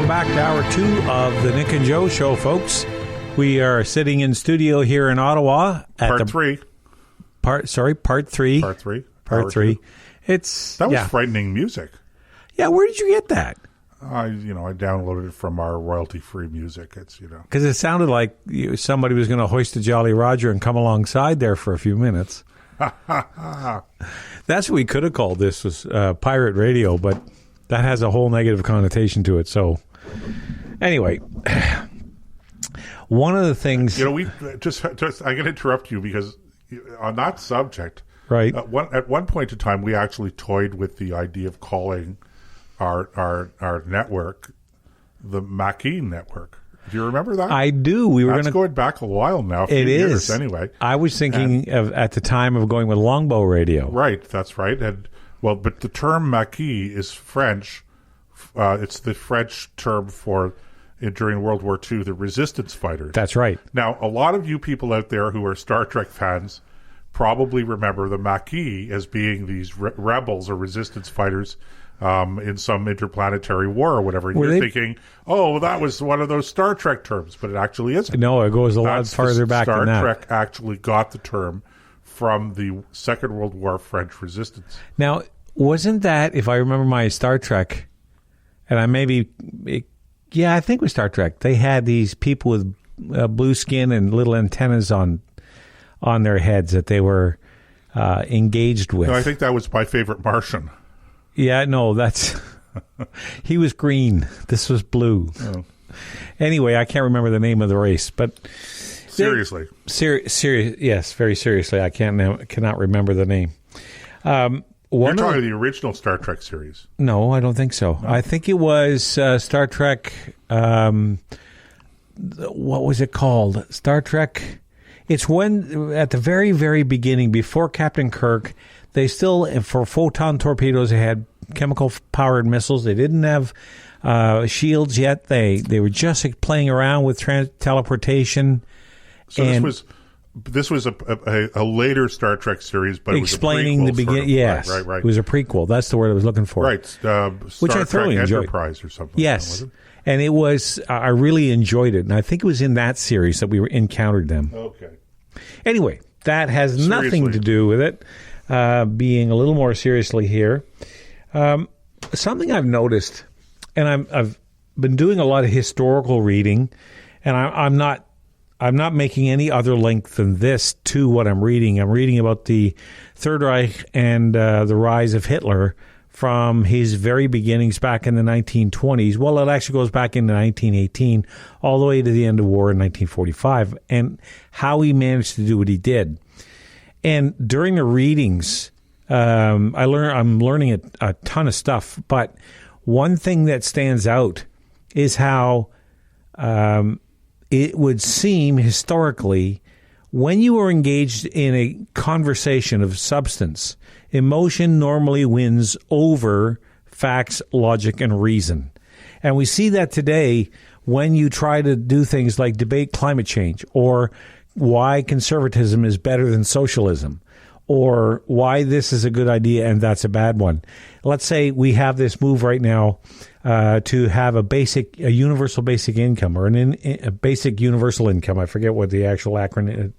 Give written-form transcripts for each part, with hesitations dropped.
Welcome back to Hour 2 of the Nick and Joe Show, folks. We are sitting in studio here in Ottawa. Part 3. Part 3. Part 3. Two. That was frightening music. Yeah, where did you get that? I downloaded it from our royalty-free music. It's, Because it sounded like somebody was going to hoist a Jolly Roger and come alongside there for a few minutes. That's what we could have called this, was pirate radio, but that has a whole negative connotation to it. So, anyway, one of the things... we just I'm going to interrupt you because on that subject, right? At one point in time, we actually toyed with the idea of calling our network the Maquis Network. Do you remember that? I do. That's going back a while now. A few years, anyway. I was thinking at the time of going with longbow radio. Right, that's right. But the term Maquis is French. It's the French term for, during World War II, the resistance fighters. That's right. Now, a lot of you people out there who are Star Trek fans probably remember the Maquis as being these rebels or resistance fighters in some interplanetary war or whatever. And you're thinking, that was one of those Star Trek terms, but it actually isn't. No, it goes a lot farther back than that. Star Trek actually got the term from the Second World War French resistance. Now, wasn't that, if I remember my Star Trek, and I I think it was Star Trek, they had these people with blue skin and little antennas on their heads that they were engaged with. No, I think that was my favorite Martian. Yeah, no, that's... he was green. This was blue. Oh. Anyway, I can't remember the name of the race, but... Seriously. Yes, very seriously. I cannot remember the name. You're talking the original Star Trek series. No, I don't think so. No. I think it was Star Trek... what was it called? Star Trek... It's when, at the very, very beginning, before Captain Kirk, they still, for photon torpedoes, they had chemical-powered missiles. They didn't have shields yet. They were just playing around with teleportation. So this was a later Star Trek series, but explaining it was a prequel, the beginning. Yes, right. It was a prequel. That's the word I was looking for. Right, which I thoroughly enjoyed. Enterprise or something. Yes, like that, and it was. I really enjoyed it, and I think it was in that series that we encountered them. Okay. Anyway, that has nothing to do with it. Being a little more seriously here, something I've noticed, and I've been doing a lot of historical reading, and I'm not making any other link than this to what I'm reading. I'm reading about the Third Reich and the rise of Hitler from his very beginnings back in the 1920s. Well, it actually goes back into 1918, all the way to the end of war in 1945, and how he managed to do what he did. And during the readings, I'm learning a ton of stuff. But one thing that stands out is how it would seem historically, when you are engaged in a conversation of substance, emotion normally wins over facts, logic, and reason. And we see that today when you try to do things like debate climate change, or why conservatism is better than socialism, or why this is a good idea and that's a bad one. Let's say we have this move right now to have a universal basic income, or a basic universal income. I forget what the actual acronym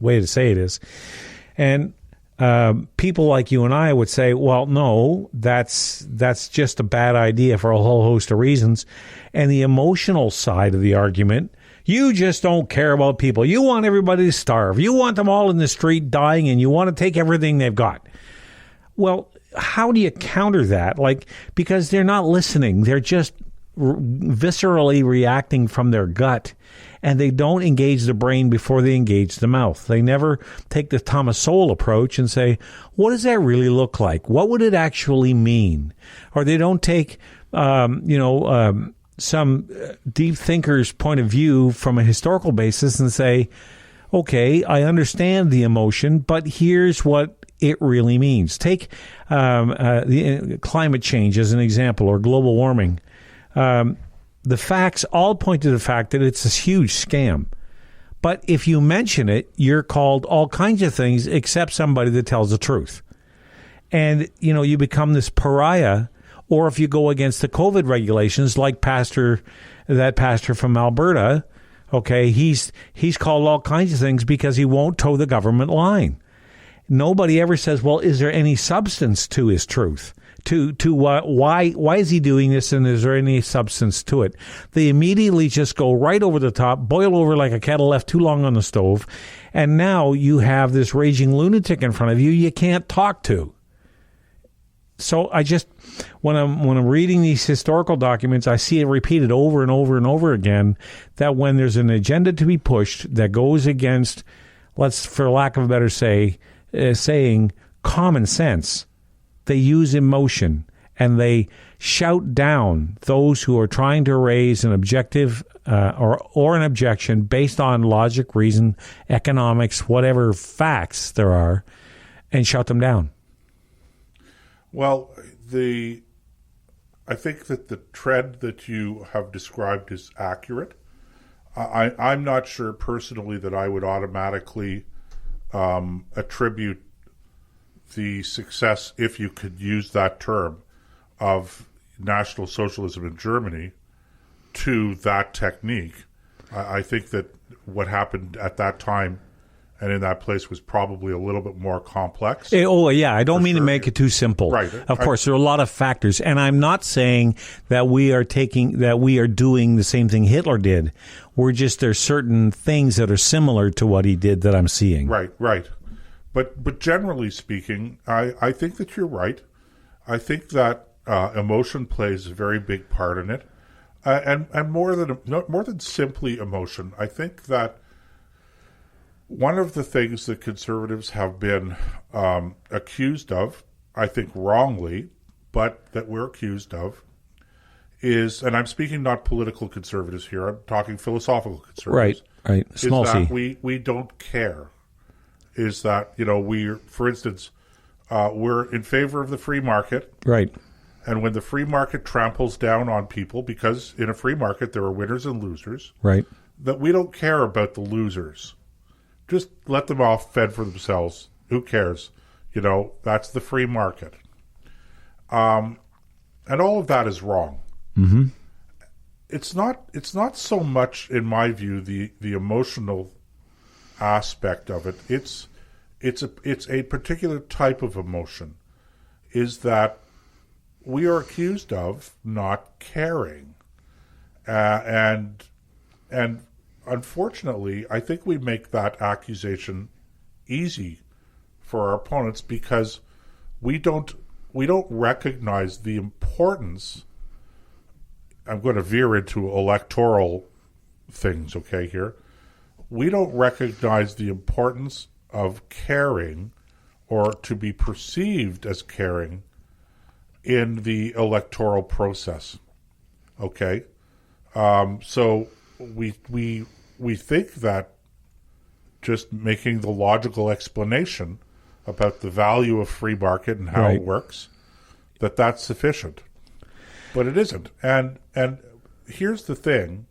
way to say it is. And people like you and I would say, well, no, that's just a bad idea for a whole host of reasons. And the emotional side of the argument, you just don't care about people. You want everybody to starve. You want them all in the street dying, and you want to take everything they've got. Well, how do you counter that? Because they're not listening. They're just viscerally reacting from their gut, and they don't engage the brain before they engage the mouth. They never take the Thomas Sowell approach and say, what does that really look like? What would it actually mean? Or they don't take, some deep thinker's point of view from a historical basis and say, okay, I understand the emotion, but here's what it really means. Take the climate change as an example, or global warming. The facts all point to the fact that it's a huge scam. But if you mention it, you're called all kinds of things except somebody that tells the truth. And, you become this pariah, Or if you go against the COVID regulations, like that pastor from Alberta, okay, he's called all kinds of things because he won't toe the government line. Nobody ever says, well, is there any substance to his truth? Why is he doing this, and is there any substance to it? They immediately just go right over the top, boil over like a kettle left too long on the stove, and now you have this raging lunatic in front of you can't talk to. So I just, when I'm reading these historical documents, I see it repeated over and over and over again, that when there's an agenda to be pushed that goes against, for lack of a better saying, common sense, they use emotion and they shout down those who are trying to raise an objective or an objection based on logic, reason, economics, whatever facts there are, and shout them down. Well, I think that the trend that you have described is accurate. I'm not sure personally that I would automatically attribute the success, if you could use that term, of National Socialism in Germany to that technique. I think that what happened at that time and in that place was probably a little bit more complex. I don't mean to make it too simple. Right. Of course, there are a lot of factors, and I'm not saying that we are doing the same thing Hitler did. There's certain things that are similar to what he did that I'm seeing. Right. But generally speaking, I think that you're right. I think that emotion plays a very big part in it, and more than simply emotion. I think that one of the things that conservatives have been accused of, I think wrongly, but that we're accused of, is, and I'm speaking not political conservatives here, I'm talking philosophical conservatives. Right. Small is c. that we don't care. Is that, for instance, we're in favor of the free market. Right. And when the free market tramples down on people, because in a free market there are winners and losers, right, that we don't care about the losers. Just let them off, fend for themselves. Who cares? That's the free market. And all of that is wrong. Mm-hmm. It's not so much, in my view, the emotional aspect of it. It's a particular type of emotion, is that we are accused of not caring, and unfortunately, I think we make that accusation easy for our opponents because we don't recognize the importance. I'm going to veer into electoral things, okay, here. We don't recognize the importance of caring, or to be perceived as caring, in the electoral process. Okay? So we think that just making the logical explanation about the value of free market and how it works, that's sufficient. But it isn't. And here's the thing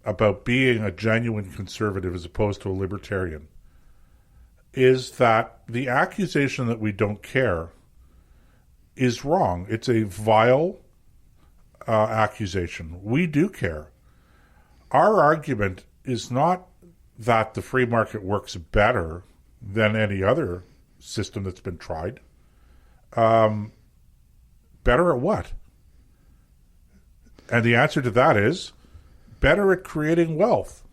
about being a genuine conservative as opposed to a libertarian, is that the accusation that we don't care is wrong. It's a vile accusation. We do care. Our argument is not that the free market works better than any other system that's been tried. Better at what? And the answer to that is better at creating wealth.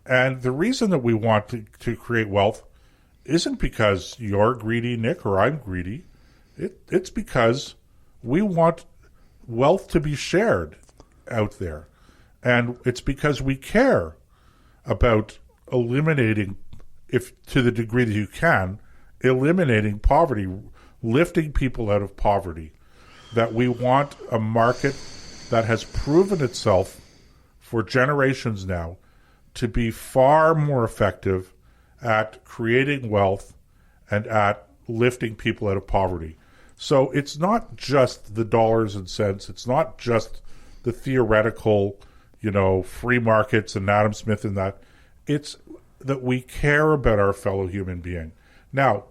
And the reason that we want to create wealth isn't because you're greedy, Nick, or I'm greedy. It's because we want wealth to be shared out there. And it's because we care about eliminating, if to the degree that you can, eliminating poverty, lifting people out of poverty, that we want a market that has proven itself for generations now to be far more effective at creating wealth and at lifting people out of poverty. So it's not just the dollars and cents. It's not just the theoretical, free markets and Adam Smith and that. It's that we care about our fellow human being. Now,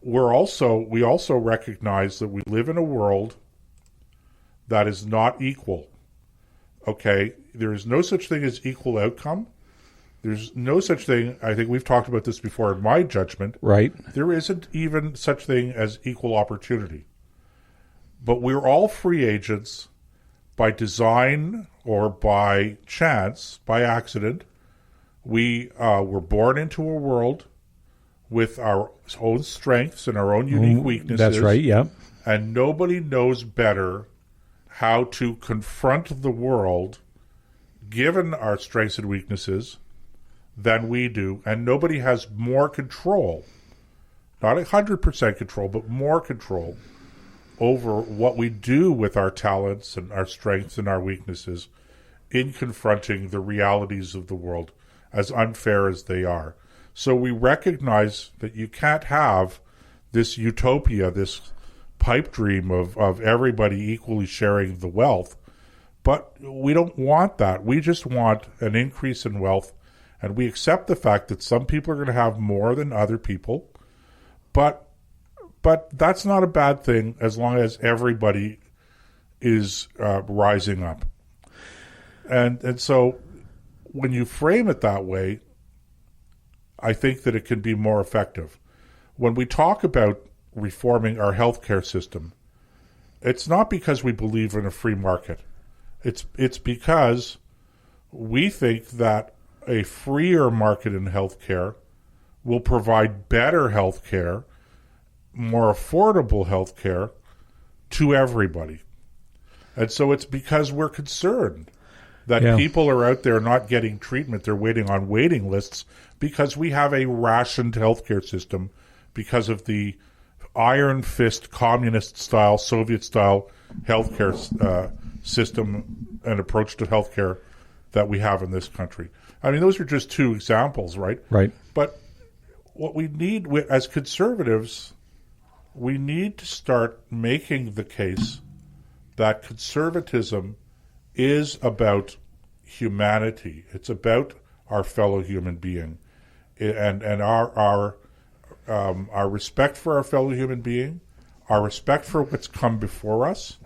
we also recognize that we live in a world that is not equal. Okay? There is no such thing as equal outcome. There's no such thing, I think we've talked about this before in my judgment. Right. There isn't even such thing as equal opportunity. But we're all free agents by design or by chance, by accident. We were born into a world with our own strengths and our own unique weaknesses. That's right, yeah. And nobody knows better how to confront the world, given our strengths and weaknesses, than we do. And nobody has more control, not 100% control, but more control over what we do with our talents and our strengths and our weaknesses in confronting the realities of the world, as unfair as they are. So we recognize that you can't have this utopia, this pipe dream of everybody equally sharing the wealth. But we don't want that. We just want an increase in wealth, and we accept the fact that some people are going to have more than other people. But that's not a bad thing as long as everybody is rising up. And so when you frame it that way, I think that it can be more effective. When we talk about reforming our healthcare system, it's not because we believe in a free market. It's because we think that a freer market in healthcare will provide better healthcare, more affordable healthcare to everybody. And so it's because we're concerned that people are out there not getting treatment. They're waiting on waiting lists because we have a rationed healthcare system because of the iron fist, communist-style, Soviet-style healthcare system and approach to healthcare that we have in this country. I mean, those are just two examples, right? Right. But what we need as conservatives, we need to start making the case that conservatism is about humanity. It's about our fellow human being, and our respect for our fellow human being, our respect for what's come before us,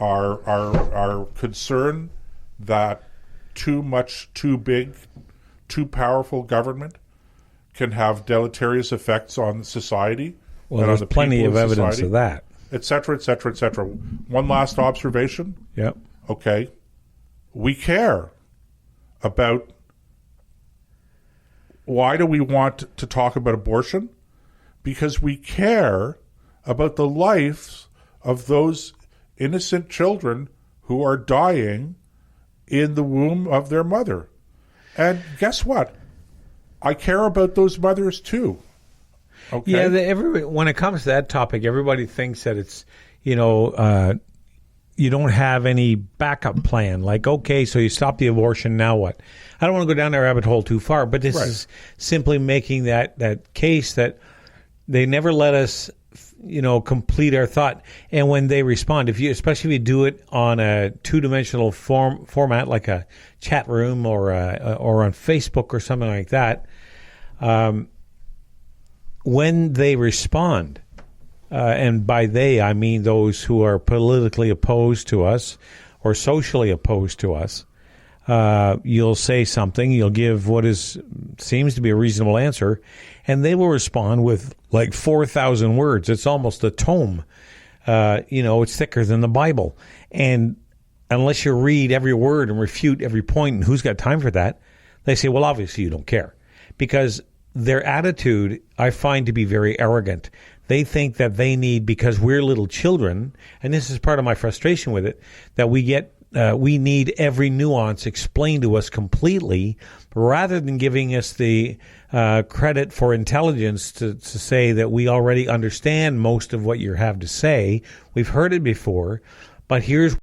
our concern that too much, too big, too powerful government can have deleterious effects on society. Well, there's plenty of evidence of that. Et cetera, et cetera, et cetera. One last observation. Yep. Okay. We care about, why do we want to talk about abortion? Because we care about the lives of those innocent children who are dying in the womb of their mother. And guess what? I care about those mothers too. Okay. Yeah, when it comes to that topic, everybody thinks that it's, you don't have any backup plan. Like, okay, so you stop the abortion, now what? I don't want to go down that rabbit hole too far, but this is simply making that case that they never let us, complete our thought. And when they respond, especially if you do it on a two-dimensional format, like a chat room or on Facebook or something like that, when they respond, and by they I mean those who are politically opposed to us or socially opposed to us, you'll say something, you'll give what seems to be a reasonable answer, and they will respond with like 4,000 words. It's almost a tome. It's thicker than the Bible. And unless you read every word and refute every point, and who's got time for that, they say, well, obviously you don't care. Because their attitude, I find to be very arrogant. They think that they need, because we're little children, and this is part of my frustration with it, that we need every nuance explained to us completely, rather than giving us the credit for intelligence to say that we already understand most of what you have to say. We've heard it before, but here's